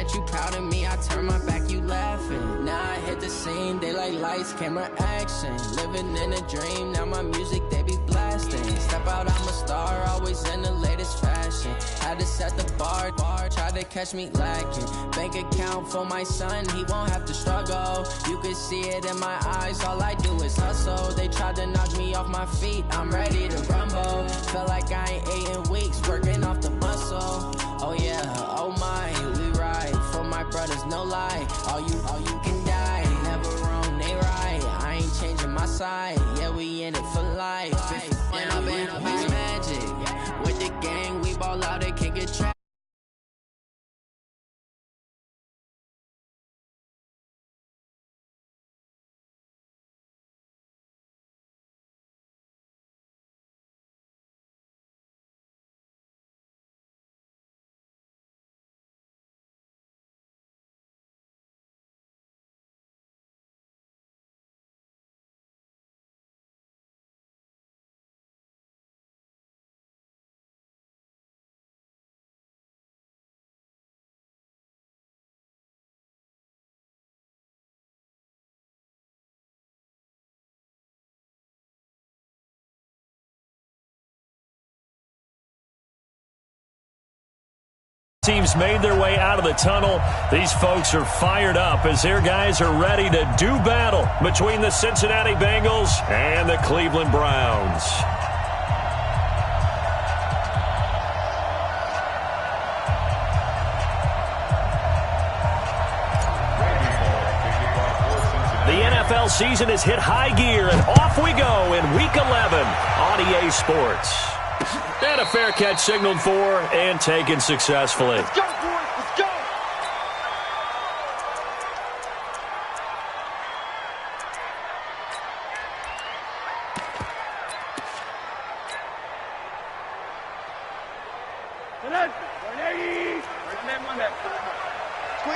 but you proud of me. I turn my back, you laughing. Now I hit the scene, they like lights, camera, action. Living in a dream, now my music, they be blasting. Step out, I'm a star, always in the latest fashion. Had to set the bar, try to catch me lacking. Bank account for my son, he won't have to struggle. You can see it in my eyes, all I do is hustle. They tried to knock me off my feet, I'm ready to rumble. Felt like I ain't ate in weeks, working off the muscle. Oh yeah, oh my, we ride for my brothers, no lie. All you can die, never wrong, they right. I ain't changing my side, yeah, we in it for life. When I've been magic, with the gang, we ball out, they can't get trapped. Teams made their way out of the tunnel. These folks are fired up as their guys are ready to do battle between the Cincinnati Bengals and the Cleveland Browns. The NFL season has hit high gear, and off we go in Week 11 on EA Sports. And a fair catch signaled for and taken successfully. Let's go, boys. Let's go.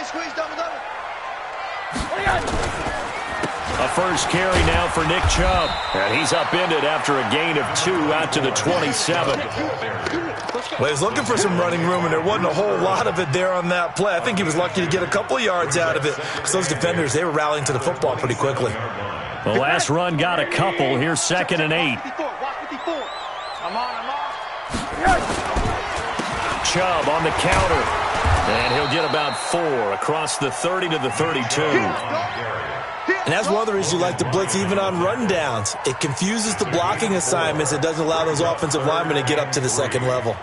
Squeeze, double. A first carry now for Nick Chubb. And he's upended after a gain of 2 out to the 27. Well, he's looking for some running room, and there wasn't a whole lot of it there on that play. I think he was lucky to get a couple of yards out of it because those defenders, they were rallying to the football pretty quickly. The last run got a couple. Here's 2nd and 8. I'm on. Chubb on the counter. And he'll get about 4 across the 30 to the 32. And that's one of the reasons you like to blitz even on run downs. It confuses the blocking assignments. It doesn't allow those offensive linemen to get up to the second level.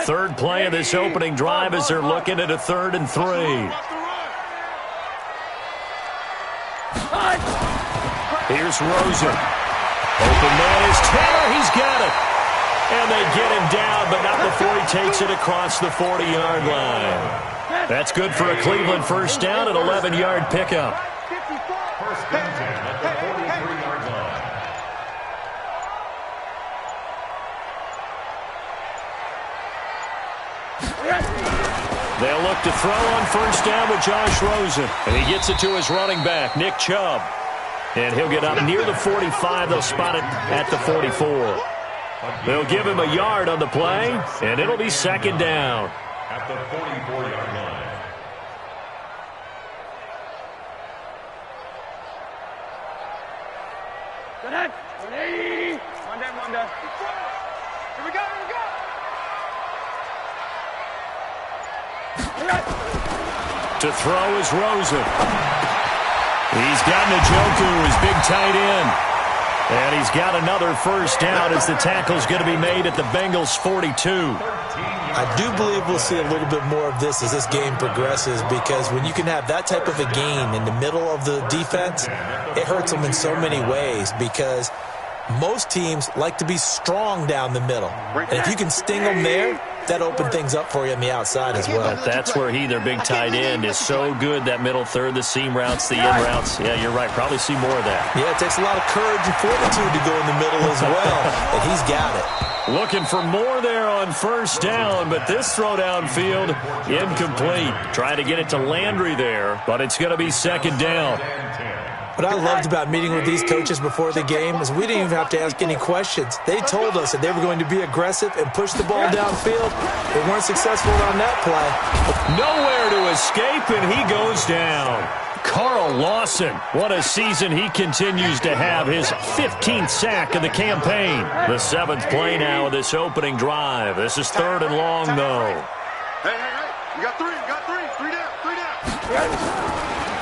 Third play of this opening drive as they're looking at a 3rd and 3. Here's Rosen. Open man is Taylor. He's got it. And they get him down, but not before he takes it across the 40-yard line. That's good for a Cleveland first down, an 11-yard pickup. First down at the 43-yard line. They'll look to throw on first down with Josh Rosen. And he gets it to his running back, Nick Chubb. And he'll get up near the 45. They'll spot it at the 44. They'll give him a yard on the play, and it'll be 2nd down. At the 44-yard line. Monday. Here we go. To throw is Rosen. He's got Njoku, his big tight end. And he's got another first down as the tackle's going to be made at the Bengals' 42. I do believe we'll see a little bit more of this as this game progresses, because when you can have that type of a gain in the middle of the defense, it hurts them in so many ways, because most teams like to be strong down the middle. And if you can sting them there, that opened things up for you on the outside as well. That's where their big tight end, is so good, that middle third, the seam routes, the in routes. Yeah, you're right. Probably see more of that. Yeah, it takes a lot of courage and fortitude to go in the middle as well, and he's got it. Looking for more there on first down, but this throw downfield, incomplete. Trying to get it to Landry there, but it's going to be 2nd down. What I loved about meeting with these coaches before the game is we didn't even have to ask any questions. They told us that they were going to be aggressive and push the ball downfield. They weren't successful on that play. Nowhere to escape, and he goes down. Carl Lawson, what a season he continues to have, his 15th sack of the campaign. The 7th play now of this opening drive. This is 3rd and long, though. Hey, you got three, three down.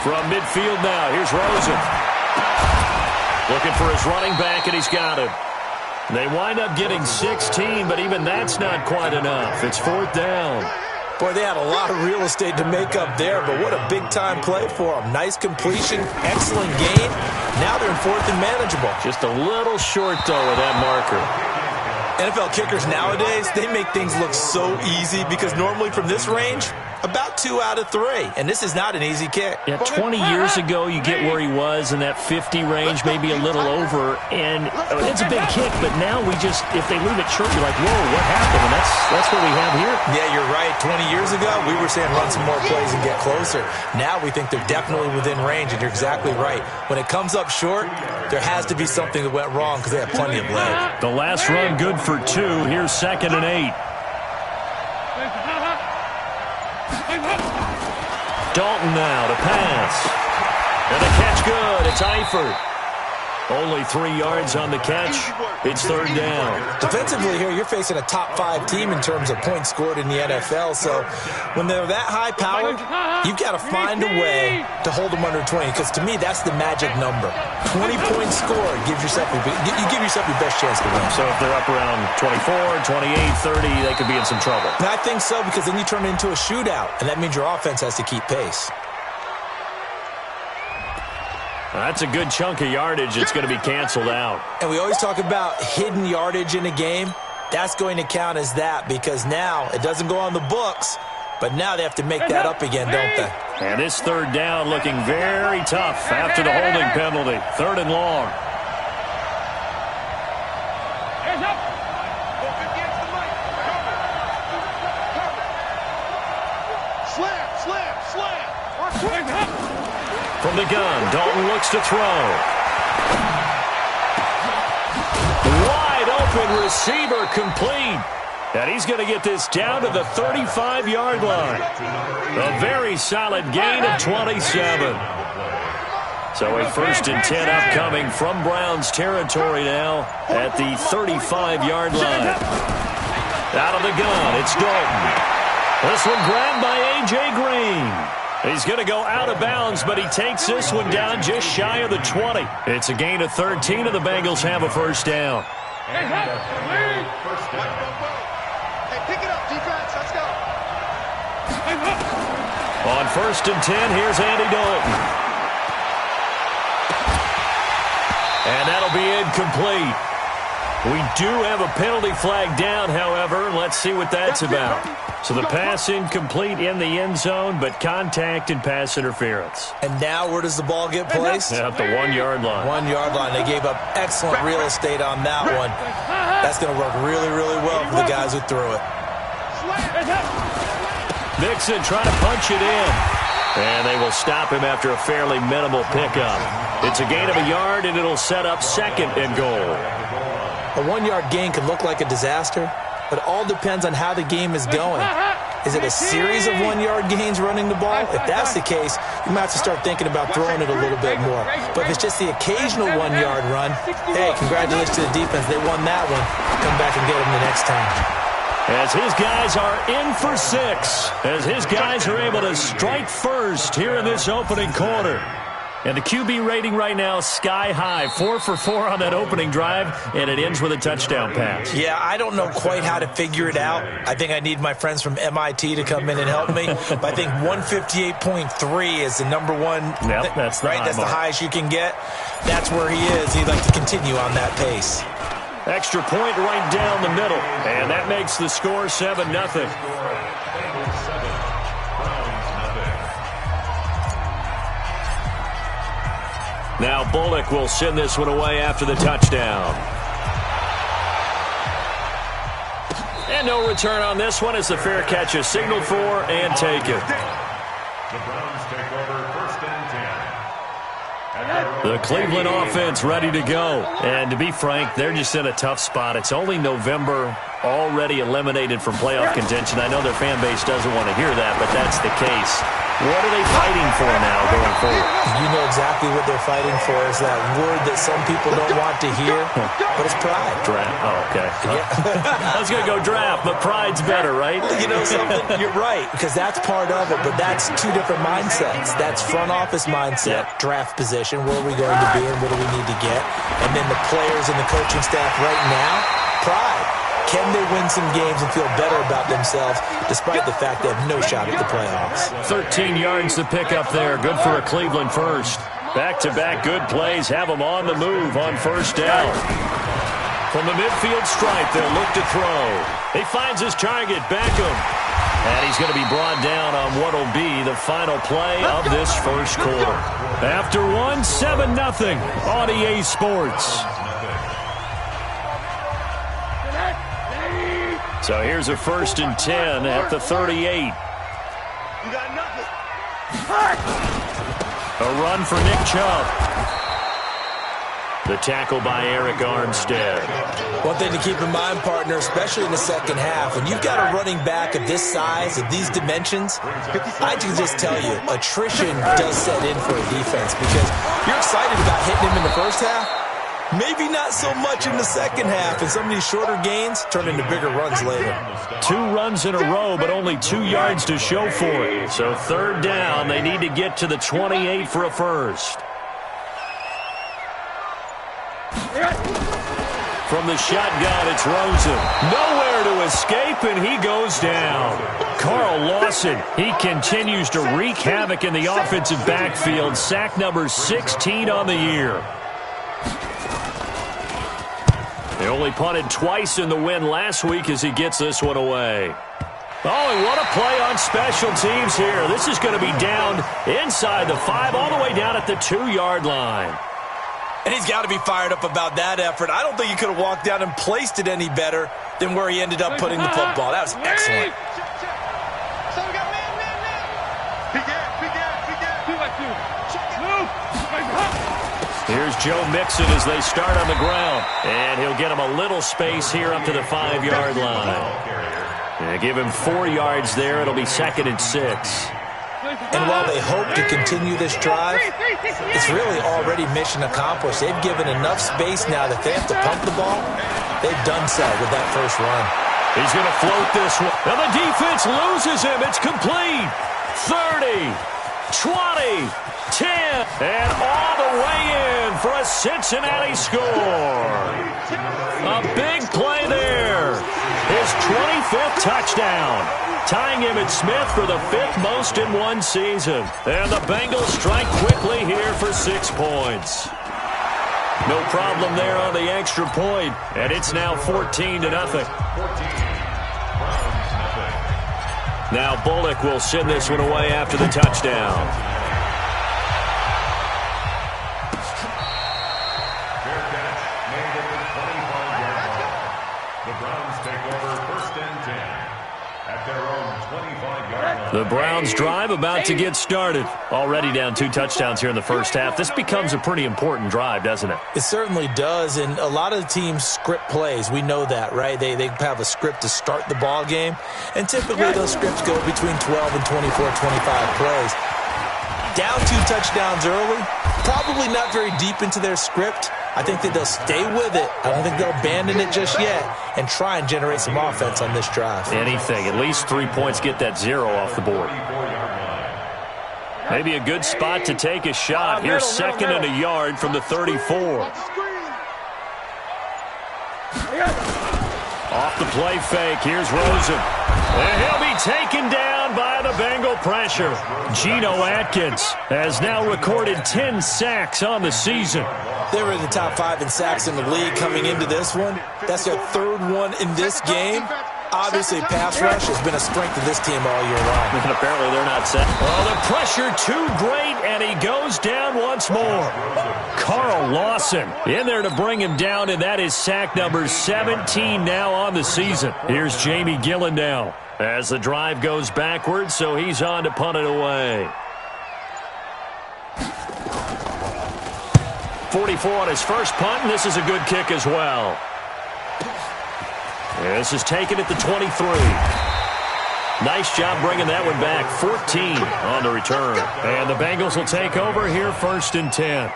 From midfield now, here's Rosen. Looking for his running back, and he's got it. They wind up getting 16, but even that's not quite enough. It's 4th down. Boy, they had a lot of real estate to make up there, but what a big-time play for them. Nice completion, excellent gain. Now they're in 4th and manageable. Just a little short, though, of that marker. NFL kickers nowadays, they make things look so easy because normally from this range, about 2 out of 3. And this is not an easy kick. Yeah, 20 years ago, you get where he was in that 50 range, maybe a little over. And it's a big kick, but now if they leave it short, you're like, whoa, what happened? And that's what we have here. Yeah, you're right. 20 years ago, we were saying run some more plays and get closer. Now we think they're definitely within range, and you're exactly right. When it comes up short, there has to be something that went wrong because they have plenty of leg. The last run good for 2. Here's 2nd and 8. Dalton now to pass. And the catch good. It's Eifert. Only 3 yards on the catch. It's 3rd down. Defensively here, you're facing a top-5 team in terms of points scored in the NFL. So when they're that high-powered, you've got to find a way to hold them under 20. Because to me, that's the magic number. 20 points scored gives yourself you give yourself your best chance to win. So if they're up around 24, 28, 30, they could be in some trouble. And I think so, because then you turn it into a shootout, and that means your offense has to keep pace. That's a good chunk of yardage. It's going to be canceled out. And we always talk about hidden yardage in a game. That's going to count as that because now it doesn't go on the books, but now they have to make that up again, don't they? And this 3rd down looking very tough after the holding penalty. 3rd and long. From the gun, Dalton looks to throw. Wide open receiver complete. And he's going to get this down to the 35-yard line. A very solid gain of 27. So a 1st and 10 upcoming from Browns territory now at the 35-yard line. Out of the gun, it's Dalton. This one grabbed by A.J. Green. He's going to go out of bounds, but he takes this one down just shy of the 20. It's a gain of 13, and the Bengals have a 1st down. Hey, pick it up, defense. Let's go. On 1st and 10, here's Andy Dalton. And that'll be incomplete. We do have a penalty flag down, however. Let's see what that's about. So the pass incomplete in the end zone, but contact and pass interference. And now where does the ball get placed? At the 1-yard line. 1-yard line. They gave up excellent real estate on that one. That's going to work really, really well for the guys who threw it. Mixon trying to punch it in. And they will stop him after a fairly minimal pickup. It's a gain of a yard, and it'll set up 2nd and goal. A 1-yard gain could look like a disaster, but it all depends on how the game is going. Is it a series of 1-yard gains running the ball? If that's the case, you might have to start thinking about throwing it a little bit more. But if it's just the occasional 1-yard run, hey, congratulations to the defense. They won that one. Come back and get them the next time. As his guys are in for 6, as his guys are able to strike first here in this opening quarter. And the QB rating right now, sky high. 4 for 4 on that opening drive, and it ends with a touchdown pass. Yeah, I don't know quite how to figure it out. I think I need my friends from MIT to come in and help me. But I think 158.3 is the number one. Yep, that's the right. That's the highest you can get. That's where he is. He'd like to continue on that pace. Extra point right down the middle, and that makes the score 7-0. Now Bullock will send this one away after the touchdown. And no return on this one as the fair catch is signaled for and taken. The Browns take over 1st and 10. The Cleveland offense ready to go. And to be frank, they're just in a tough spot. It's only November, already eliminated from playoff contention. I know their fan base doesn't want to hear that, but that's the case. What are they fighting for now going forward? You know exactly what they're fighting for is that word that some people don't want to hear, but it's pride. Draft. Oh, okay. I was going to go draft, but pride's better, right? You know something? You're right, because that's part of it, but that's two different mindsets. That's front office mindset, draft position, where are we going to be and what do we need to get? And then the players and the coaching staff right now, pride. Can they win some games and feel better about themselves despite the fact they have no shot at the playoffs? 13 yards to pick up there. Good for a Cleveland first. Back-to-back good plays have them on the move on first down. From the midfield stripe, they'll look to throw. He finds his target, Beckham. And he's going to be brought down on what will be the final play of this first quarter. After one, 7-0 on EA Sports. So here's a 1st and 10 at the 38. You got nothing. A run for Nick Chubb. The tackle by Eric Armstead. One thing to keep in mind, partner, especially in the second half, when you've got a running back of this size, of these dimensions, I can just tell you, attrition does set in for a defense because you're excited about hitting him in the first half. Maybe not so much in the second half, and some of these shorter gains turn into bigger runs later. 2 runs in a row, but only 2 yards to show for it. So 3rd down, they need to get to the 28 for a first. From the shotgun, it's Rosen. Nowhere to escape, and he goes down. Carl Lawson, he continues to wreak havoc in the offensive backfield. Sack number 16 on the year. They only punted twice in the win last week as he gets this one away. Oh, and what a play on special teams here. This is going to be down inside the 5, all the way down at the 2-yard line. And he's got to be fired up about that effort. I don't think he could have walked down and placed it any better than where he ended up putting the football. That was excellent. So we got man. Big Here's Joe Mixon as they start on the ground. And he'll get him a little space here up to the 5-yard line. And give him 4 yards there. It'll be 2nd and 6. And while they hope to continue this drive, it's really already mission accomplished. They've given enough space now that they have to pump the ball. They've done so with that first run. He's going to float this one. Now the defense loses him. It's complete. 30, 20, 10, and all the way in for a Cincinnati score. A big play there. His 25th touchdown. Tying him at Smith for the 5th most in one season. And the Bengals strike quickly here for 6 points. No problem there on the extra point, and it's now 14-0. Now Bullock will send this one away after the touchdown. The Browns drive about to get started. Already down 2 touchdowns here in the first half. This becomes a pretty important drive, doesn't it? It certainly does, and a lot of the teams script plays. We know that, right? They have a script to start the ball game, and typically those scripts go between 12 and 24, 25 plays. Down 2 touchdowns early, probably not very deep into their script. I think that they'll stay with it. I don't think they'll abandon it just yet and try and generate some offense on this drive. Anything. At least 3 points, get that 0 off the board. Maybe a good spot to take a shot. Here's 2nd and a yard from the 34. Off the play fake. Here's Rosen. And he'll be taken down by the Bengal pressure. Geno Atkins has now recorded 10 sacks on the season. They were in the top 5 in sacks in the league coming into this one. That's their 3rd one in this game. Obviously, pass rush has been a strength of this team all year long. And apparently they're not set. Oh, the pressure too great, and he goes down once more. Carl Lawson in there to bring him down, and that is sack number 17 now on the season. Here's Jamie Gillen now as the drive goes backwards, so he's on to punt it away. 44 on his first punt, and this is a good kick as well. This is taken at the 23. Nice job bringing that one back. 14 on the return. And the Bengals will take over here, 1st and 10.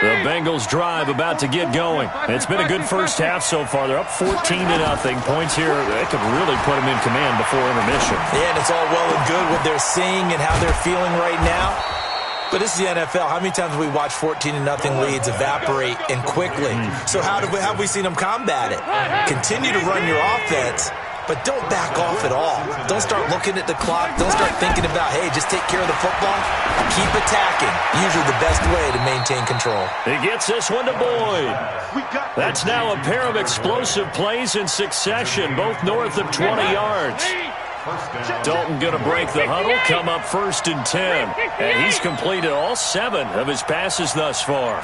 The Bengals drive about to get going. It's been a good first half so far. They're up 14-0. Points here, they could really put them in command before intermission. Yeah, and it's all well and good what they're seeing and how they're feeling right now. But this is the NFL. How many times have we watched 14-0 leads evaporate and quickly? So how have we seen them combat it? Continue to run your offense, but don't back off at all. Don't start looking at the clock. Don't start thinking about, hey, just take care of the football. Keep attacking. Usually the best way to maintain control. He gets this one to Boyd. That's now a pair of explosive plays in succession, both north of 20 yards. Dalton going to break the huddle, come up 1st and 10. And he's completed all 7 of his passes thus far.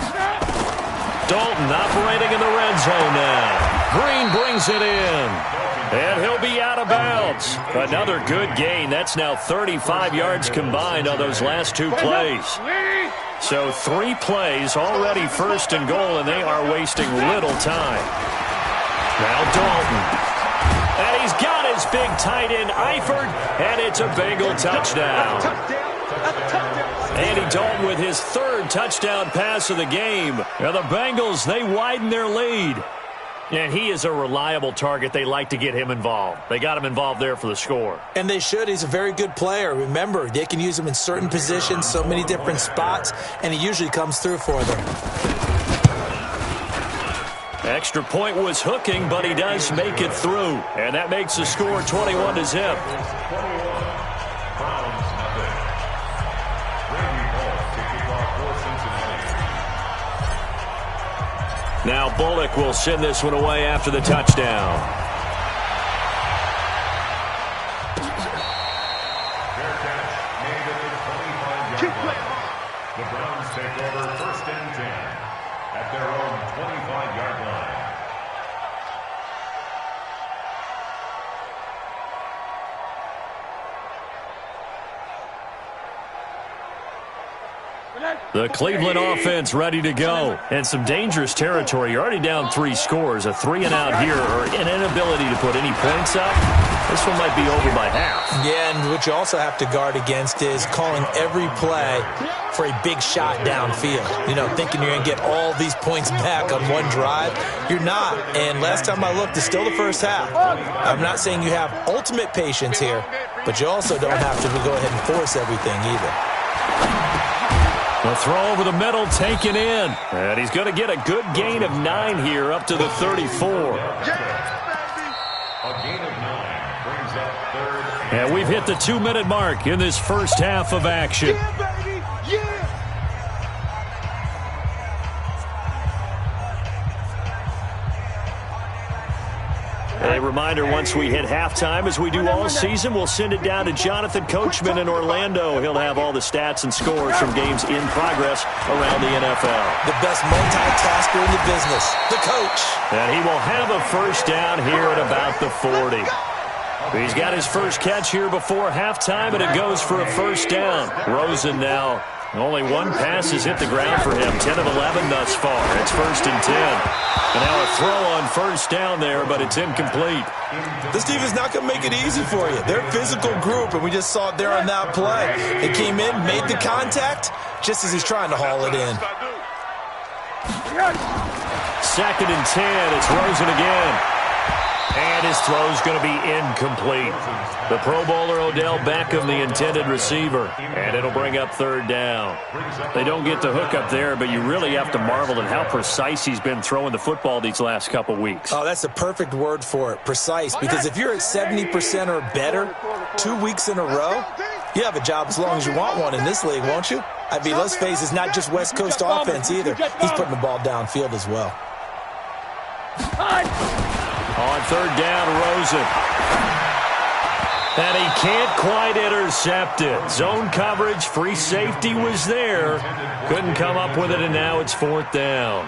Dalton operating in the red zone now. Green brings it in. And he'll be out of bounds. Another good gain. That's now 35 yards combined on those last 2 plays. So 3 plays, already 1st and goal, and they are wasting little time. Now Dalton. And he's got his big tight end, Eifert, and it's a Bengal touchdown. Andy Dalton with his 3rd touchdown pass of the game. Now the Bengals, they widen their lead. And he is a reliable target. They like to get him involved. They got him involved there for the score. And they should. He's a very good player. Remember, they can use him in certain positions, so many different spots, and he usually comes through for them. Extra point was hooking, but he does make it through. And that makes the score 21-0. Now Bullock will send this one away after the touchdown. The Browns take over 1st and 10 at their own 25-yard line. The Cleveland offense ready to go. And some dangerous territory. You're already down 3 scores. A 3-and-out here, or an inability to put any points up. This one might be over by half. Yeah, and what you also have to guard against is calling every play for a big shot downfield. You know, thinking you're going to get all these points back on one drive. You're not. And last time I looked, it's still the first half. I'm not saying you have ultimate patience here, but you also don't have to go ahead and force everything either. The throw over the middle taken in. And he's going to get a good gain of 9 here up to the 34. A gain of 9 brings up 3rd. And we've hit the 2-minute mark in this first half of action. A reminder, once we hit halftime, as we do all season, we'll send it down to Jonathan Coachman in Orlando. He'll have all the stats and scores from games in progress around the NFL. The best multitasker in the business, the coach. And he will have a first down here at about the 40. He's got his first catch here before halftime, and it goes for a first down. Rosen now, only 1 pass has hit the ground for him. 10 of 11 thus far. It's 1st and 10. And now a throw on first down there, but it's incomplete. This team is not going to make it easy for you. They're a physical group, and we just saw it there on that play. They came in, made the contact, just as he's trying to haul it in. 2nd and 10. It's Rosen again. And his throw's going to be incomplete. The Pro Bowler Odell Beckham, the intended receiver. And it'll bring up 3rd down. They don't get the hook up there, but you really have to marvel at how precise he's been throwing the football these last couple weeks. Oh, that's the perfect word for it, precise. Because if you're at 70% or better 2 weeks in a row, you have a job as long as you want one in this league, won't you? I mean, let's face it, it's not just West Coast offense either. He's putting the ball downfield as well. On 3rd down, Rosen. And he can't quite intercept it. Zone coverage, free safety was there. Couldn't come up with it, and now it's 4th down.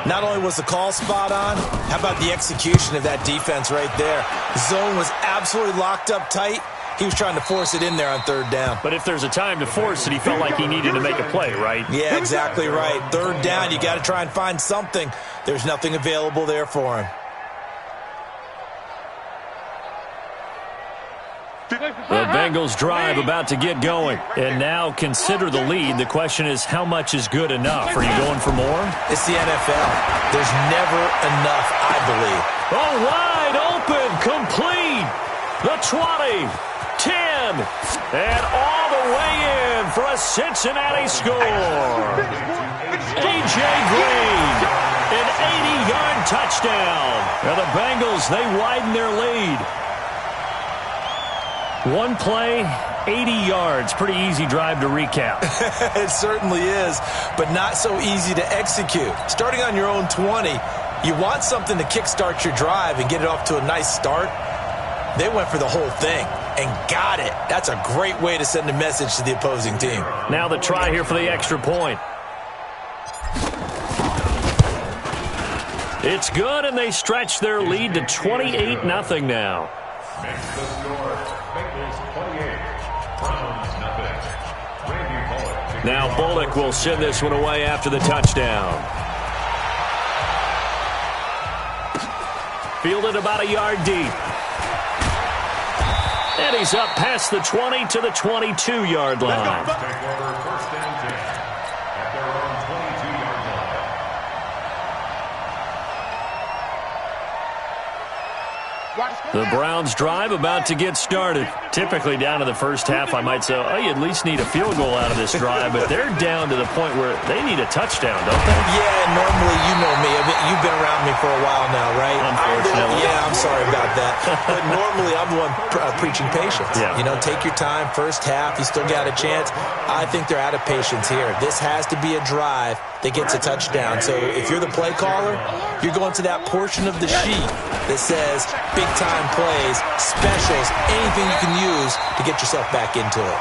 Not only was the call spot on, how about the execution of that defense right there? The zone was absolutely locked up tight, He was trying to force it in there on third down. But if there's a time to force it, he felt like he needed to make a play, right? Yeah, exactly right. Third down, you got to try and find something. There's nothing available there for him. The Bengals drive about to get going. And now consider the lead. The question is, how much is good enough? Are you going for more? It's the NFL. There's never enough, I believe. Oh, wide open, complete. The 20, 10, and all the way in for a Cincinnati score. A.J. Green, an 80-yard touchdown. And the Bengals, they widen their lead. One play, 80 yards. Pretty easy drive to recap. It certainly is, but not so easy to execute. Starting on your own 20, you want something to kickstart your drive and get it off to a nice start. They went for the whole thing and got it. That's a great way to send a message to the opposing team. Now the try here for the extra point. It's good, and they stretch their lead to 28-0 now. Makes the score. Bengals 28, Browns nothing. Randy Bullock. Now Bullock will send this one away after the touchdown. Fielded about a yard deep. And he's up past the 20 to the 22-yard line. Take over first and 10 at their own 22-yard line. The Browns drive about to get started. Typically down to the first half, I might say, oh, you at least need a field goal out of this drive, but they're down to the point where they need a touchdown, don't they? Yeah, normally, you know me. You've been around me for a while now, right? Unfortunately. I'm sorry about that. But normally, I'm the one preaching patience. Yeah. You know, take your time. First half, you still got a chance. I think they're out of patience here. This has to be a drive that gets a touchdown. So if you're the play caller, you're going to that portion of the sheet that says big-time plays, specials, anything you can use to get yourself back into it.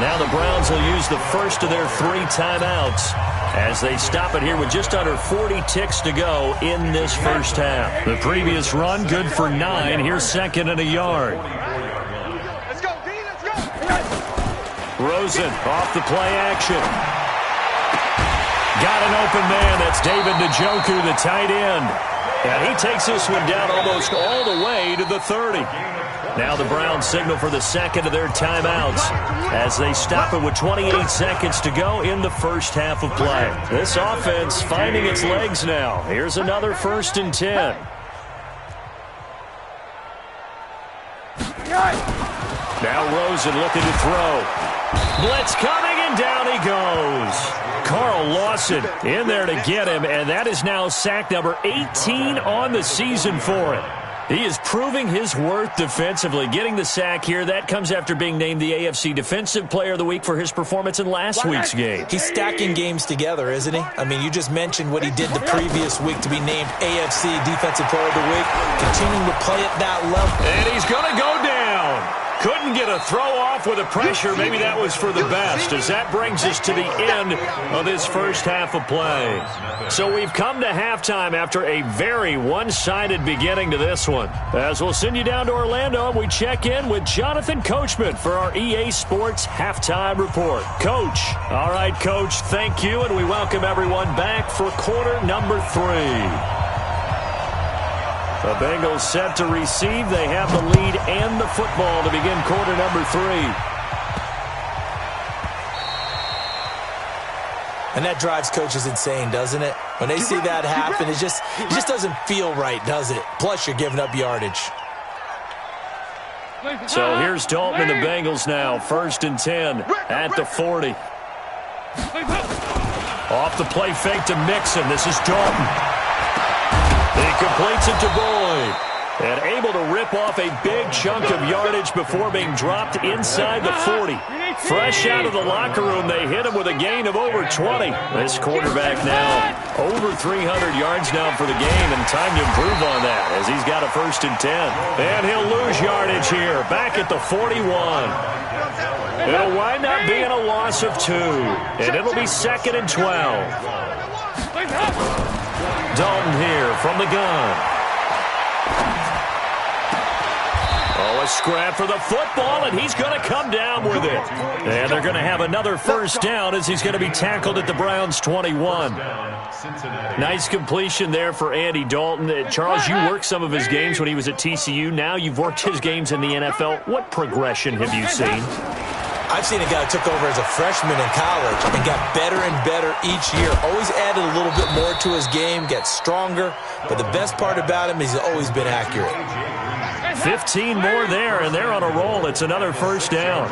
Now the Browns will use the first of their 3 timeouts as they stop it here with just under 40 ticks to go in this first half. The previous run, good for 9. Here's second and a yard. Let's go, D, let's go. Rosen off the play action. Got an open man. That's David Njoku, the tight end. And he takes this one down almost all the way to the 30. Now the Browns signal for the second of their timeouts as they stop it with 28 seconds to go in the first half of play. This offense finding its legs now. Here's another 1st and 10. Now Rosen looking to throw. Blitz coming, and down he goes. Carl Lawson in there to get him, and that is now sack number 18 on the season for him. He is proving his worth defensively. Getting the sack here, that comes after being named the AFC Defensive Player of the Week for his performance in last week's game. He's stacking games together, isn't he? I mean, you just mentioned what he did the previous week to be named AFC Defensive Player of the Week. Continuing to play at that level. And he's going to go down. Couldn't get a throw off with the pressure. Maybe that was for the best, as that brings us to the end of this first half of play. So we've come to halftime after a very one-sided beginning to this one. As we'll send you down to Orlando, and we check in with Jonathan Coachman for our EA Sports Halftime Report. Coach. All right, Coach, thank you, and we welcome everyone back for quarter number 3. The Bengals set to receive. They have the lead and the football to begin quarter number 3. And that drives coaches insane, doesn't it? When they see that happen, it just doesn't feel right, does it? Plus, you're giving up yardage. So here's Dalton and the Bengals now. 1st and 10 at the 40. Off the play fake to Mixon. This is Dalton. He completes it to Boyd. And able to rip off a big chunk of yardage before being dropped inside the 40. Fresh out of the locker room, they hit him with a gain of over 20. This quarterback now over 300 yards now for the game, and time to improve on that as he's got a 1st and 10. And he'll lose yardage here, back at the 41. It'll wind up being a loss of 2, and it'll be 2nd and 12. Dalton here from the gun. Oh, a scrap for the football, and he's going to come down with it. And they're going to have another first down as he's going to be tackled at the Browns' 21. Nice completion there for Andy Dalton. Charles, you worked some of his games when he was at TCU. Now you've worked his games in the NFL. What progression have you seen? I've seen a guy who took over as a freshman in college and got better and better each year. Always added a little bit more to his game, gets stronger. But the best part about him is he's always been accurate. 15 more there, and they're on a roll. It's another first down.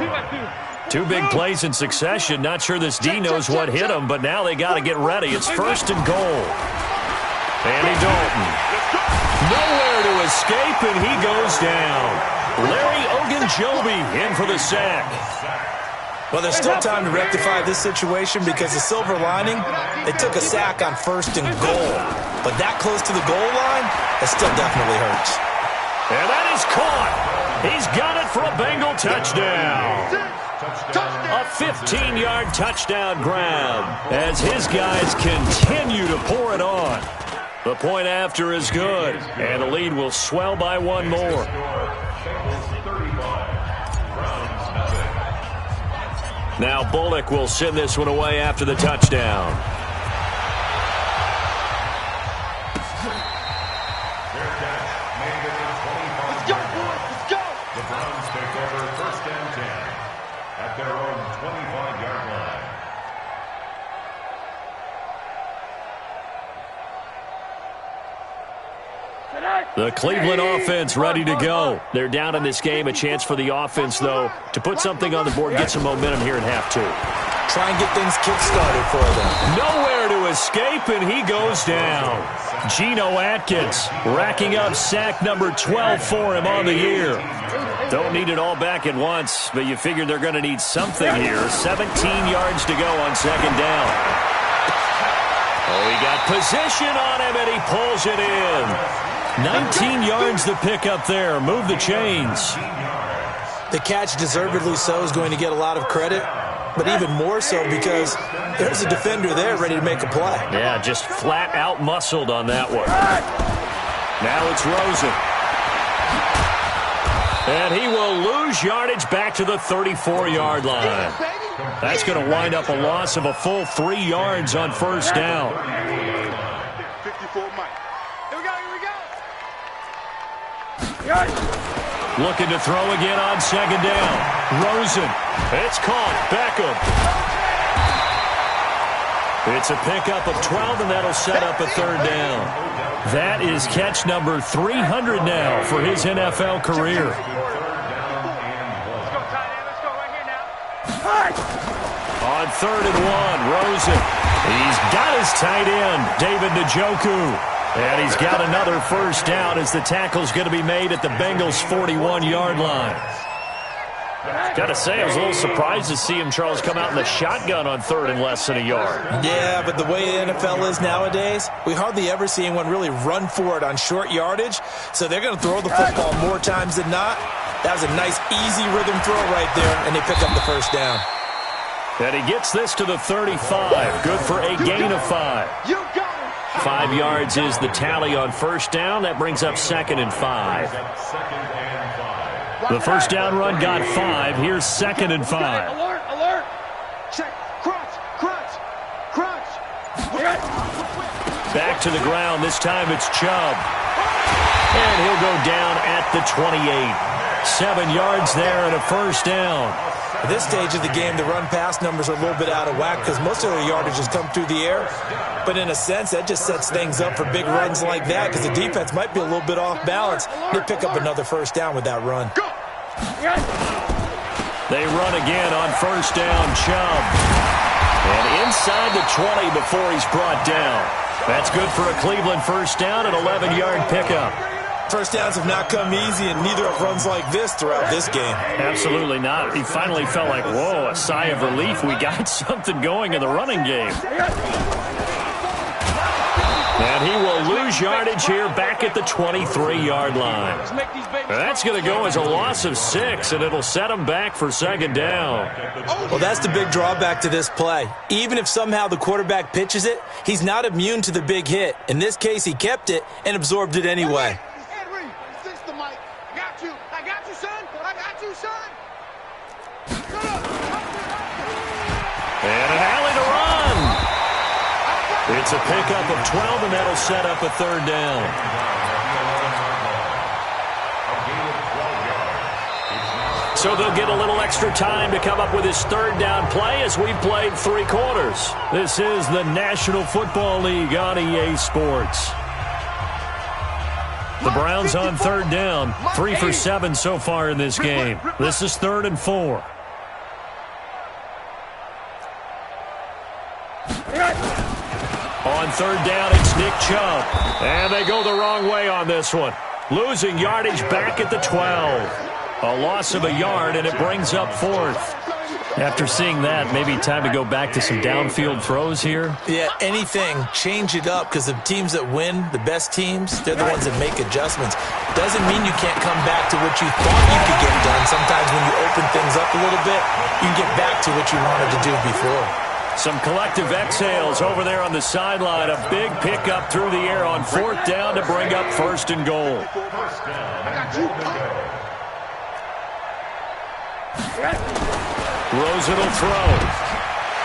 Two big plays in succession. Not sure this D knows what hit him, but now they got to get ready. It's first and goal. Andy Dalton. Nowhere to escape, and he goes down. Larry Ogunjobi in for the sack. Well, there's still time to rectify this situation because the silver lining, they took a sack on first and goal. But that close to the goal line, that still definitely hurts. And that is caught. He's got it for a Bengal touchdown. A 15-yard touchdown grab as his guys continue to pour it on. The point after is good, and the lead will swell by one more. Now Bullock will send this one away after the touchdown. Let's go, boys, let's go! The Browns take over first and 10 at their own 25-yard line. The Cleveland offense ready to go. They're down in this game. A chance for the offense, though, to put something on the board, get some momentum here in half two. Try and get things kick-started for them. Nowhere to escape, and he goes down. Geno Atkins racking up sack number 12 for him on the year. Don't need it all back at once, but you figure they're going to need something here. 17 yards to go on second down. Oh, he got position on him, and he pulls it in. 19 yards to pick up there. Move the chains. The catch, deservedly so, is going to get a lot of credit, but even more so because there's a defender there ready to make a play. Yeah, just flat out muscled on that one. Now it's Rosen. And he will lose yardage back to the 34-yard line. That's going to wind up a loss of a full 3 yards on first down. 54 Mike. Here we go, here we go! Looking to throw again on second down. Rosen. It's caught. Beckham. It's a pickup of 12, and that'll set up a third down. That is catch number 300 now for his NFL career. Let's go, tight end. Let's go right here now. On third and one, Rosen. He's got his tight end, David Njoku. And he's got another first down as the tackle's going to be made at the Bengals' 41-yard line. Got to say, I was a little surprised to see him, Charles, come out in the shotgun on third and less than a yard. Yeah, but the way the NFL is nowadays, we hardly ever see anyone really run for it on short yardage. So they're going to throw the football more times than not. That was a nice, easy rhythm throw right there, and they pick up the first down. And he gets this to the 35. Good for a gain of 5. You got it! 5 yards is the tally on first down. That brings up second and 5. The first down run got 5. Here's second and 5. Alert, alert! Check, crunch, crunch, crunch! Back to the ground. This time it's Chubb. And he'll go down at the 28. 7 yards there and a first down. At this stage of the game, the run-pass numbers are a little bit out of whack because most of their yardage has come through the air. But in a sense, that just sets things up for big runs like that because the defense might be a little bit off balance. They pick up another first down with that run. They run again on first down, Chubb. And inside the 20 before he's brought down. That's good for a Cleveland first down, an 11-yard pickup. First downs have not come easy, and neither have runs like this throughout this game. Absolutely not. He finally felt like, whoa, a sigh of relief. We got something going in the running game. And he will lose yardage here back at the 23-yard line. That's going to go as a loss of 6, and it'll set him back for second down. Well, that's the big drawback to this play. Even if somehow the quarterback pitches it, he's not immune to the big hit. In this case, he kept it and absorbed it anyway. I got you, sir! It's a pickup of 12, and that'll set up a third down. So they'll get a little extra time to come up with his third down play as we've played 3 quarters. This is the National Football League on EA Sports. The Browns on third down, 3 for 7 so far in this game. This is 3rd and 4. On third down, it's Nick Chubb. And they go the wrong way on this one. Losing yardage back at the 12. A loss of a yard, and it brings up 4th. After seeing that, maybe time to go back to some downfield throws here. Yeah, anything. Change it up, because the teams that win, the best teams, they're the ones that make adjustments. Doesn't mean you can't come back to what you thought you could get done. Sometimes when you open things up a little bit, you can get back to what you wanted to do before. Some collective exhales over there on the sideline. A big pickup through the air on 4th down to bring up 1st and goal. Rosen will throw.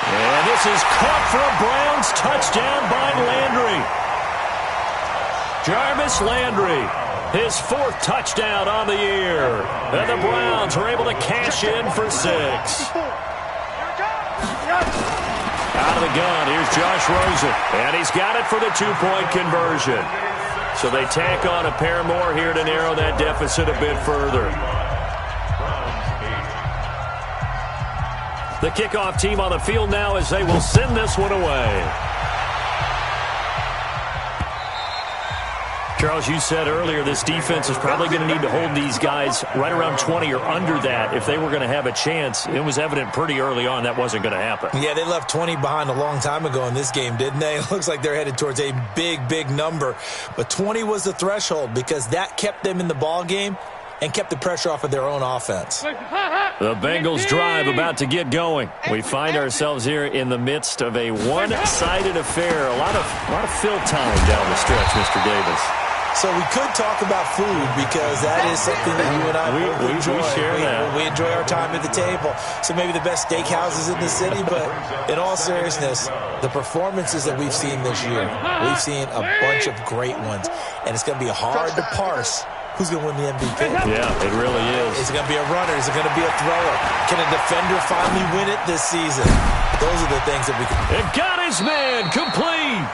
And this is caught for a Browns touchdown by Landry. Jarvis Landry, his 4th touchdown on the year. And the Browns are able to cash in for 6. Out of the gun, here's Josh Rosen. And he's got it for the 2-point conversion. So they tack on a pair more here to narrow that deficit a bit further. The kickoff team on the field now as they will send this one away. Charles, you said earlier this defense is probably going to need to hold these guys right around 20 or under that if they were going to have a chance. It was evident pretty early on that wasn't going to happen. Yeah, they left 20 behind a long time ago in this game, didn't they? It looks like they're headed towards a big, big number. But 20 was the threshold because that kept them in the ball game and kept the pressure off of their own offense. The Bengals drive about to get going. We find ourselves here in the midst of a one-sided affair. A lot of fill time down the stretch, Mr. Davis. So we could talk about food because that is something that you and I enjoy. We share that. We enjoy our time at the table. So maybe the best steakhouses in the city, but in all seriousness, the performances that we've seen this year, we've seen a bunch of great ones, and it's going to be hard to parse who's going to win the MVP. Yeah, it really is. Is it going to be a runner? Is it going to be a thrower? Can a defender finally win it this season? Those are the things that we can... It got his man complete.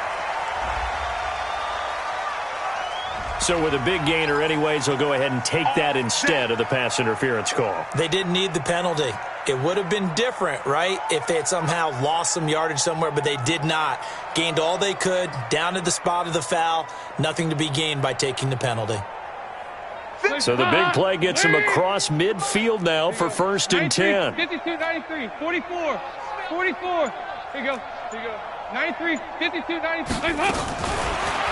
So with a big gainer anyways, they'll go ahead and take that instead of the pass interference call. They didn't need the penalty. It would have been different, right, if they had somehow lost some yardage somewhere, but they did not. Gained all they could, down to the spot of the foul. Nothing to be gained by taking the penalty. So the big play gets him across midfield now for 1st and 10. 52, 93, 44, 44. Here you go. 93, 52, 93.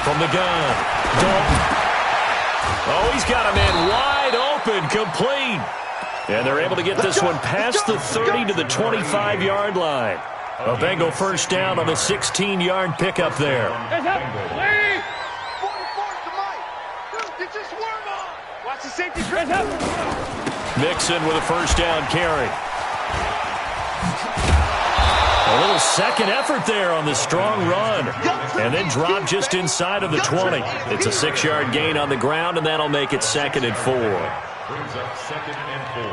From the gun, Dalton. Oh, he's got a man wide open, complete. And they're able to get this one past the 30 to the 25-yard line. A Bengal 1st down on a 16-yard pickup there. Mixon with a 1st down carry. A little second effort there on the strong run. And then drop just inside of the 20. It's a 6-yard gain on the ground, and that'll make it 2nd and 4. Brings up 2nd and 4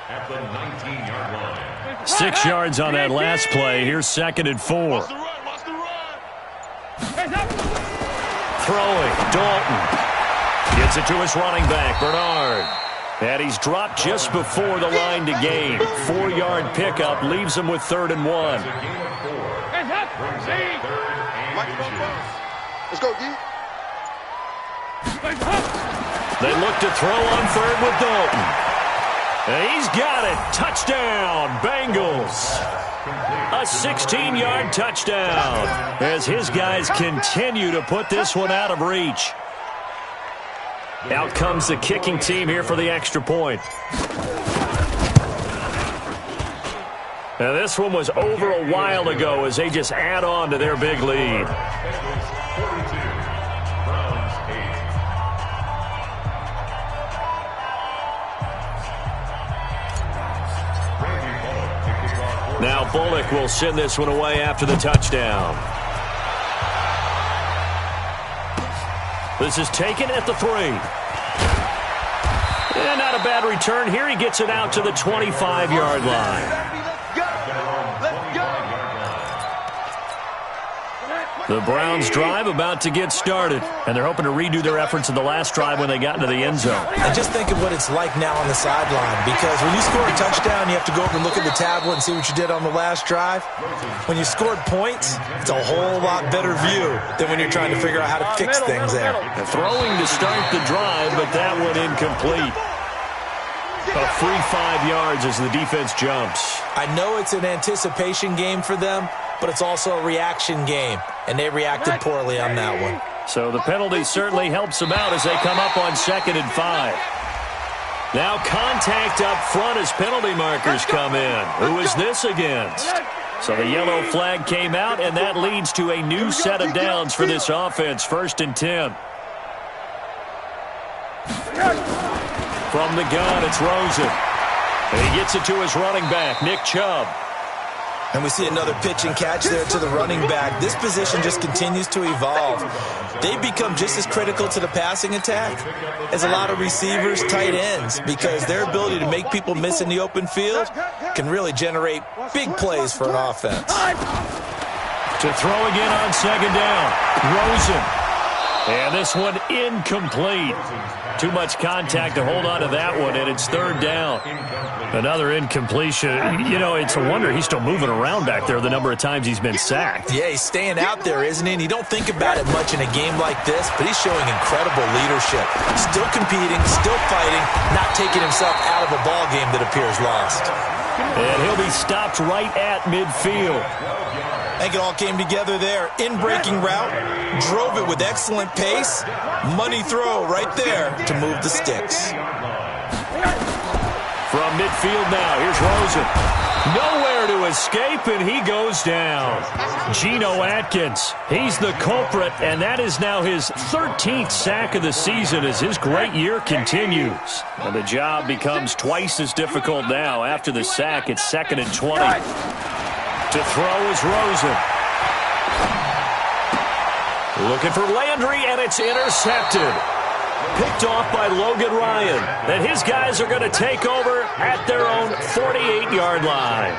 at the 19-yard line. 6 yards on that last play. Here's 2nd and 4. Throwing, Dalton. Gets it to his running back, Bernard. And he's dropped just before the line to gain. 4-yard pickup leaves him with 3rd and 1. Let's go, D. They look to throw on 3rd with Dalton. And he's got it. Touchdown, Bengals. A 16-yard touchdown as his guys continue to put this one out of reach. Out comes the kicking team here for the extra point. Now this one was over a while ago as they just add on to their big lead. Now Bullock will send this one away after the touchdown. This is taken at the 3. And not a bad return here. He gets it out to the 25-yard line. The Browns drive about to get started, and they're hoping to redo their efforts in the last drive when they got into the end zone. And just think of what it's like now on the sideline, because when you score a touchdown, you have to go over and look at the tablet and see what you did on the last drive. When you scored points, it's a whole lot better view than when you're trying to figure out how to fix things there. And throwing to start the drive, but that one incomplete. A free 5 yards as the defense jumps. I know it's an anticipation game for them, but it's also a reaction game, and they reacted poorly on that one. So the penalty certainly helps them out as they come up on 2nd and 5. Now contact up front as penalty markers come in. Who is this against? So the yellow flag came out, and that leads to a new set of downs for this offense. 1st and 10. From the gun, it's Rosen. And he gets it to his running back, Nick Chubb. And we see another pitch and catch there to the running back. This position just continues to evolve. They become just as critical to the passing attack as a lot of receivers, tight ends, because their ability to make people miss in the open field can really generate big plays for an offense. To throw again on 2nd down, Rosen. And this one incomplete. Too much contact to hold on to that one, and it's 3rd down. Another incompletion. You know, it's a wonder he's still moving around back there the number of times he's been sacked. Yeah, he's staying out there, isn't he? And you don't think about it much in a game like this, but he's showing incredible leadership. Still competing, still fighting, not taking himself out of a ball game that appears lost. And he'll be stopped right at midfield. I think it all came together there. In-breaking route, drove it with excellent pace. Money throw right there to move the sticks. From midfield now, here's Rosen. Nowhere to escape, and he goes down. Geno Atkins, he's the culprit, and that is now his 13th sack of the season as his great year continues. And the job becomes twice as difficult now. After the sack, it's 2nd and 20. To throw is Rosen. Looking for Landry, and it's intercepted. Picked off by Logan Ryan. And his guys are going to take over at their own 48-yard line.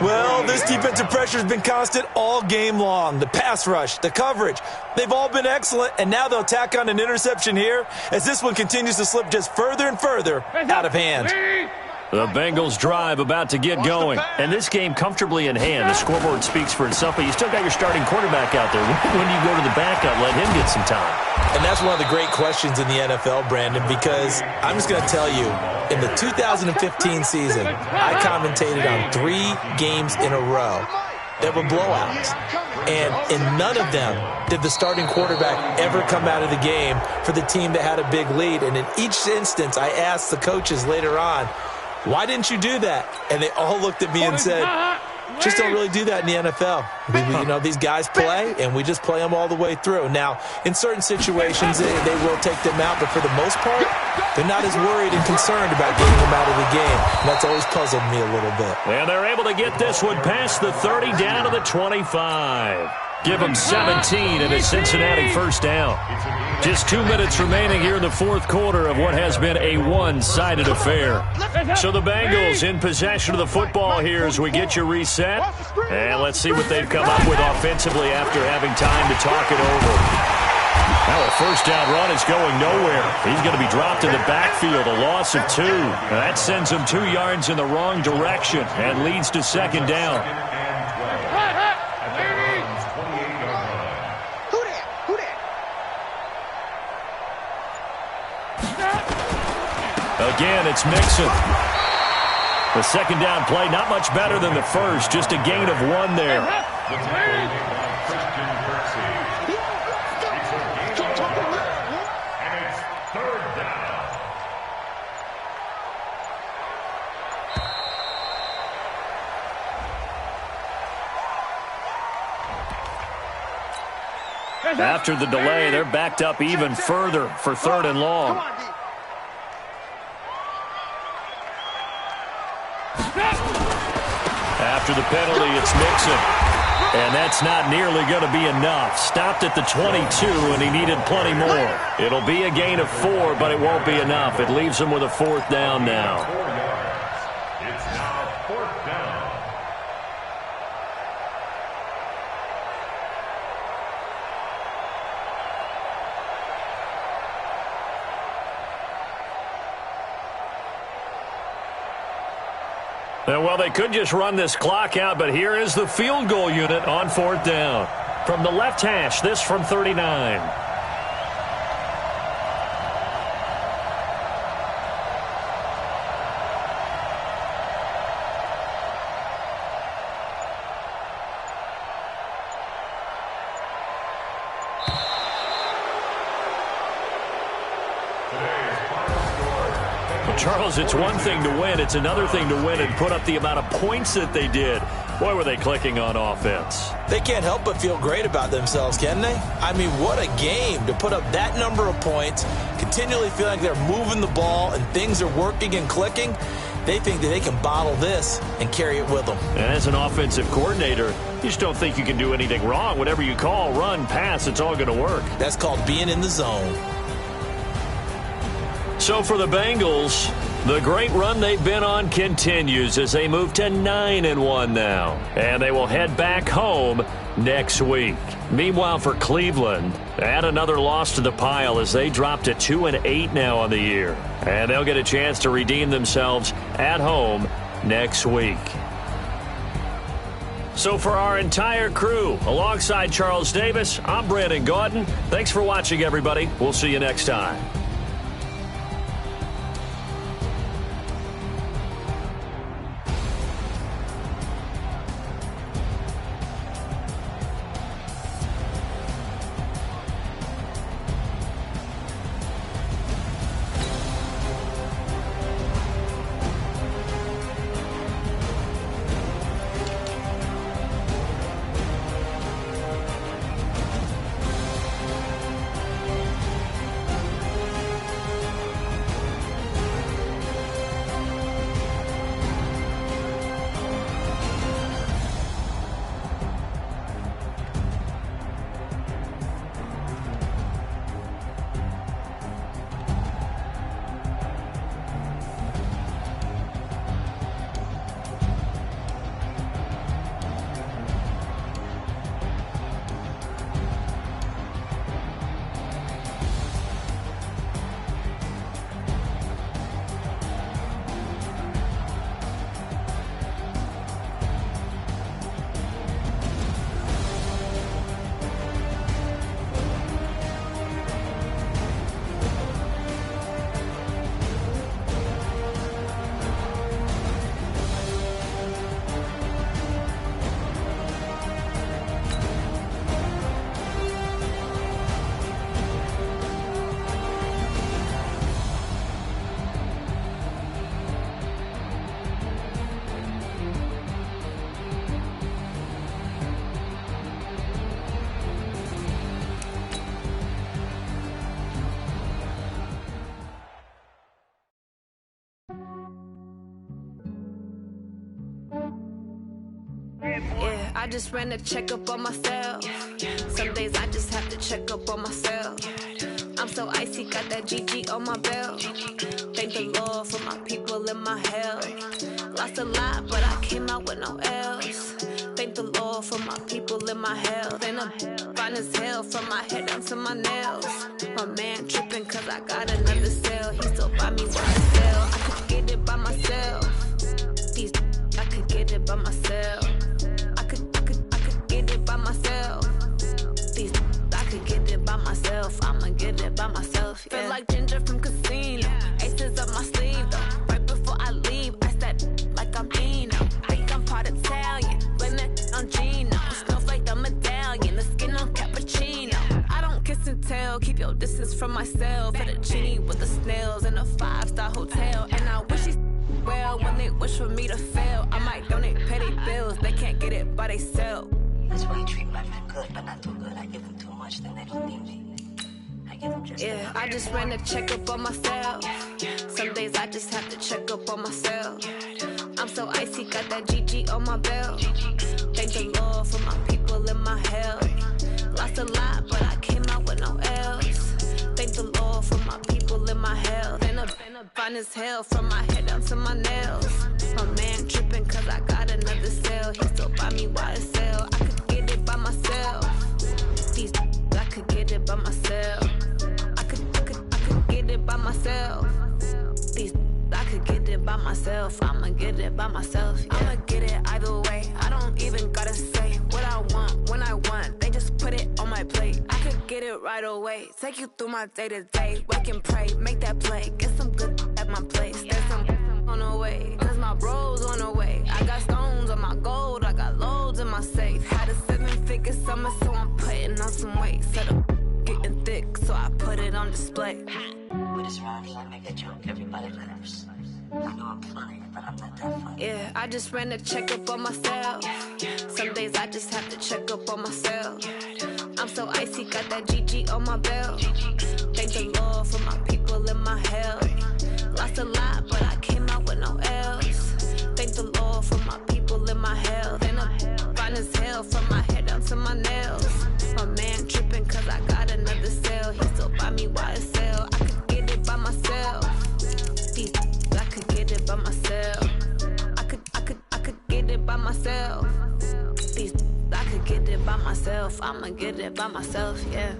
Well, this defensive pressure has been constant all game long. The pass rush, the coverage, they've all been excellent, and now they'll tack on an interception here as this one continues to slip just further and further out of hand. The Bengals drive about to get going. And this game comfortably in hand. The scoreboard speaks for itself, but you still got your starting quarterback out there. When do you go to the backup, let him get some time? And that's one of the great questions in the NFL, Brandon, because I'm just going to tell you, in the 2015 season, I commentated on 3 games in a row that were blowouts. And in none of them did the starting quarterback ever come out of the game for the team that had a big lead. And in each instance, I asked the coaches later on, why didn't you do that? And they all looked at me and said, just don't really do that in the NFL. You know, these guys play, and we just play them all the way through. Now, in certain situations, they will take them out, but for the most part, they're not as worried and concerned about getting them out of the game. And that's always puzzled me a little bit. And they're able to get this one past the 30 down to the 25. Give them 17 and a Cincinnati 1st down. Just 2 minutes remaining here in the 4th quarter of what has been a one-sided affair. So the Bengals in possession of the football here as we get you reset. And let's see what they've come up with offensively after having time to talk it over. Now a 1st down run is going nowhere. He's going to be dropped in the backfield, a loss of 2. That sends him 2 yards in the wrong direction and leads to 2nd down. Again, it's Mixon. The 2nd down play, not much better than the first, just a gain of 1 there. After the delay, they're backed up even further for 3rd and long. After the penalty, it's Mixon. And that's not nearly going to be enough. Stopped at the 22, and he needed plenty more. It'll be a gain of 4, but it won't be enough. It leaves him with a 4th down now. 4 yards. It's now 4th down. Well, they could just run this clock out, but here is the field goal unit on 4th down. From the left hash, this from 39. Charles, it's one thing to win. It's another thing to win and put up the amount of points that they did. Boy, were they clicking on offense. They can't help but feel great about themselves, can they? I mean, what a game to put up that number of points, continually feel like they're moving the ball and things are working and clicking. They think that they can bottle this and carry it with them. And as an offensive coordinator, you just don't think you can do anything wrong. Whatever you call, run, pass, it's all going to work. That's called being in the zone. So for the Bengals, the great run they've been on continues as they move to 9-1 now. And they will head back home next week. Meanwhile, for Cleveland, add another loss to the pile as they drop to 2-8 now on the year. And they'll get a chance to redeem themselves at home next week. So for our entire crew, alongside Charles Davis, I'm Brandon Gaudin. Thanks for watching, everybody. We'll see you next time. Yeah, I just ran a checkup on myself. Some days I just have to check up on myself. I'm so icy, got that GG on my belt. Thank the Lord for my people and my health. Lost a lot, but I came out with no L's. Thank the Lord for my people and my health. And I'm fine as hell from my head down to my nails. My man tripping cause I got another cell. He still buy me what I sell. I could get it by myself. These I could get it by myself. I could get it by myself. These I could get it by myself. I'ma get it by myself. Yeah. Feel like Ginger from Casino. Aces up my sleeve though. Right before I leave, I step like I'm Dino. Think I'm part Italian. Blame that on Gino. Smells like the medallion. The skin on cappuccino. I don't kiss and tell. Keep your distance from myself. At a genie with the snails in a 5-star hotel. And I wish he's well when they wish for me to fail. I might donate petty bills. They can't get it by themselves. That's why you treat my friend good, but not too good. I give them too much, then they don't need me. I give them just yeah, I just ran a checkup on myself. Some days I just have to check up on myself. I'm so icy, got that GG on my belt. Thank the Lord for my people fine as hell from my head down to my nails. My man tripping cause I got another sale. He still buy me YSL. I could get it by myself. These I could get it by myself. I could get it by myself. These I could get it by myself. I'ma get it by myself. Yeah. I'ma get it either way. I don't even gotta say what I want when I want. They just put it on my plate. I could get it right away. Take you through my day to day. Wake and pray, make that play. Get some good at my place. There's some on the way. Cause my bros on the way. I got stones on my gold. I got loads in my safe. Had a 7-figure summer, so I'm putting on some weight. Set up getting thick, so I put it on display. With this round, I make a joke. Everybody laughs. I know I'm funny, but I'm not that funny. Yeah, I just ran a checkup on myself. Some days I just have to check up on myself. I'm so icy, got that GG on my belt. Thank the Lord for my people in my health. Lost a lot, but I came out with no L's. Thank the Lord for my people in my health. And I'm fine as hell from my head down to my nails. My man tripping cause I got another sale. He still buy me YSL. I could get it by myself. I could get it by myself. I could get it by myself. I could get it by myself. I'ma get it by myself, yeah.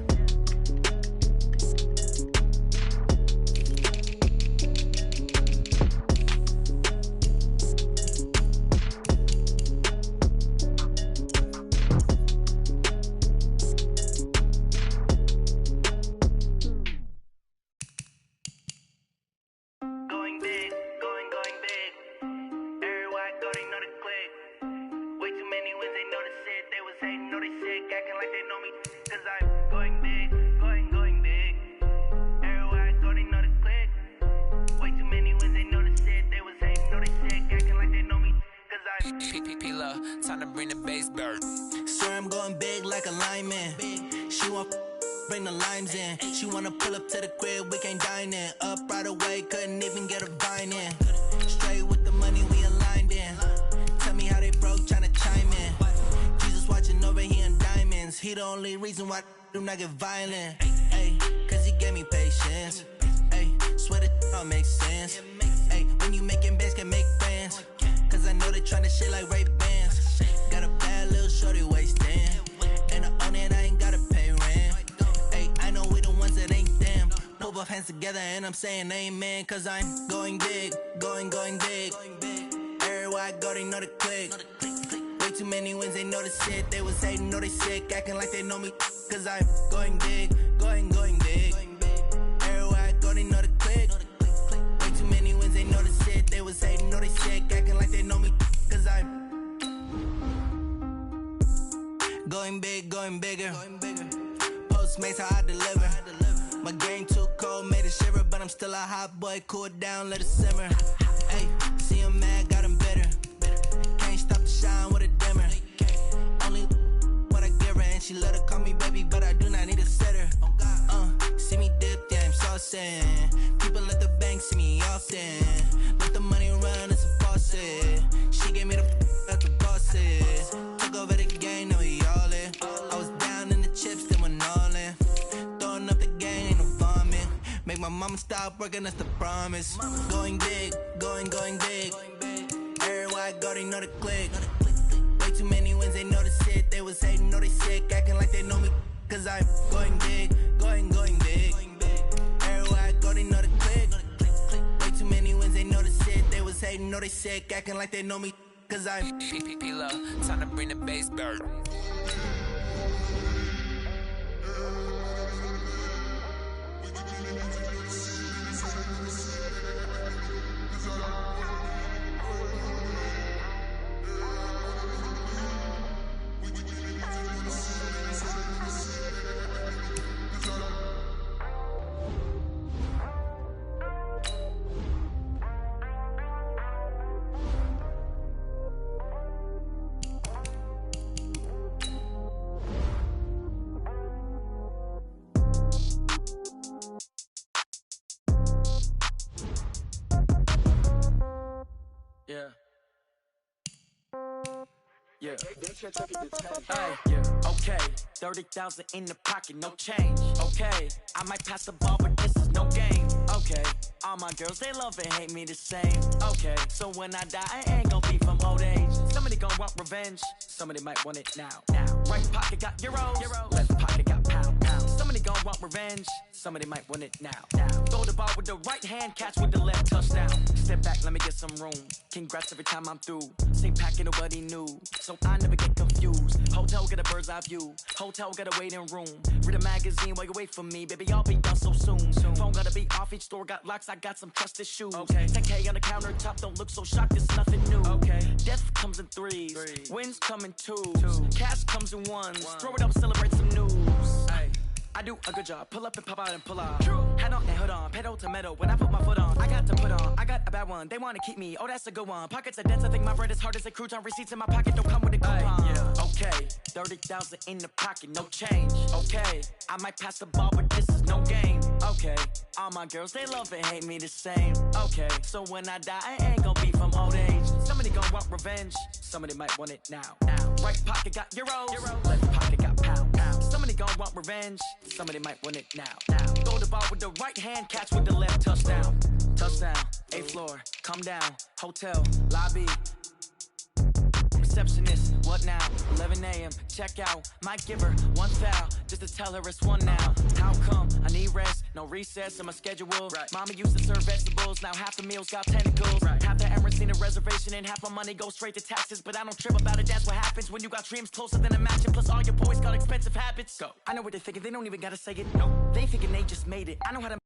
Time to bring the bass bird. Swear I'm going big like a lineman. She want bring the limes in. She wanna pull up to the crib, we can't dine in. Up right away, couldn't even get a vine in. Straight with the money, we aligned in. Tell me how they broke, tryna chime in. Jesus watching over here in diamonds. He the only reason why I do not get violent. Ay, cause he gave me patience. Ay, swear that all makes sense. Ay, when you making bands, can make friends. Cause I know they tryna shit like Ray-Bans. Got a bad little shorty wasting. And I own it, I ain't gotta pay rent. Ay, I know we the ones that ain't them. Pull both hands together and I'm saying amen. Cause I'm going big, going big. Everywhere I go, they know the click. Way too many wins, they know the shit. They was hating, know they sick, acting like they know me. Cause I'm going big, going big. Everywhere I go, they know the click. Way too many wins, they know the shit. They was hating, know they sick, acting like they know me. Cause I'm going big, going bigger. Postmates how I deliver. My game too cold, made it shiver. But I'm still a hot boy, cool it down, let it simmer. Hey, see him mad, got him bitter. Can't stop the shine with a dimmer. Only what I give her, and she let her call me baby, but I do not need a sitter. See me dip, yeah, I'm saucing. People at the bank see me often. Let the money run, it's a faucet. She gave me the at the bosses. Took over the game, now we all in. I was down in the chips, then went all in. Throwing up the game, ain't no vomit. Make my mama stop working, that's the promise. Going big, going big. Everywhere I go, they know the click. Way too many wins, they know the shit. They was hating, know they sick, acting like they know me. Cause I'm going big, going big. Everywhere I go, they know the click. Way too many wins, they know the shit. They was hating, know they sick, acting like they know me. Cause I'm P-P-P-Lo, time to bring the bass bird. Yeah. Okay, 30,000 in the pocket, no change. Okay, I might pass the ball, but this is no game. Okay, all my girls, they love and hate me the same. Okay, so when I die, I ain't gon' be from old age. Somebody gon' want revenge, somebody might want it now. Right pocket got euros, left pocket got pound. Somebody gon' want revenge, somebody might want it now. Throw the ball with the right hand, catch with the left, touchdown. Step back, let me get some room. Congrats every time I'm through. Same packet, nobody knew, so I never get confused. Hotel get a bird's eye view. Hotel got a waiting room. Read a magazine while you wait for me, baby. I'll be done so soon. Phone gotta be off. Each store got locks. I got some trusted shoes. Okay. 10K on the countertop. Don't look so shocked. It's nothing new. Okay. Death comes in threes. Wins come in twos. Cash comes in ones. Throw it up, celebrate some news. Ay. I do a good job. Pull up and pop out and pull out. Head on and hood on. Pedal to metal. When I put my foot on, I got to put on. I got a bad one. They want to keep me. Oh, that's a good one. Pockets are dense. I think my bread is hard as a crouton. Receipts in my pocket don't come with a coupon. Okay. 30,000 in the pocket. No change. Okay. I might pass the ball, but this is no game. Okay. All my girls, they love and hate me the same. Okay. So when I die, I ain't gon' be from old age. Somebody gon' want revenge. Somebody might want it now. Right pocket got euros. Left pocket got pound. Somebody gon' want revenge. Somebody might want it now. Throw the ball with the right hand, catch with the left, touchdown. Touchdown, 8th floor, come down, hotel, lobby. Receptionist, what now? 11 a.m., check out. Might give her one foul, just to tell her it's one now. How come? I need rest, no recess in my schedule. Mama used to serve vegetables, now half the meals got tentacles. Half the Emirates need a reservation and half my money goes straight to taxes. But I don't trip about it, that's what happens when you got dreams closer than a mansion. Plus all your boys got expensive habits. Go. I know what they're thinking, they don't even gotta say it. No, they thinking they just made it. I know how to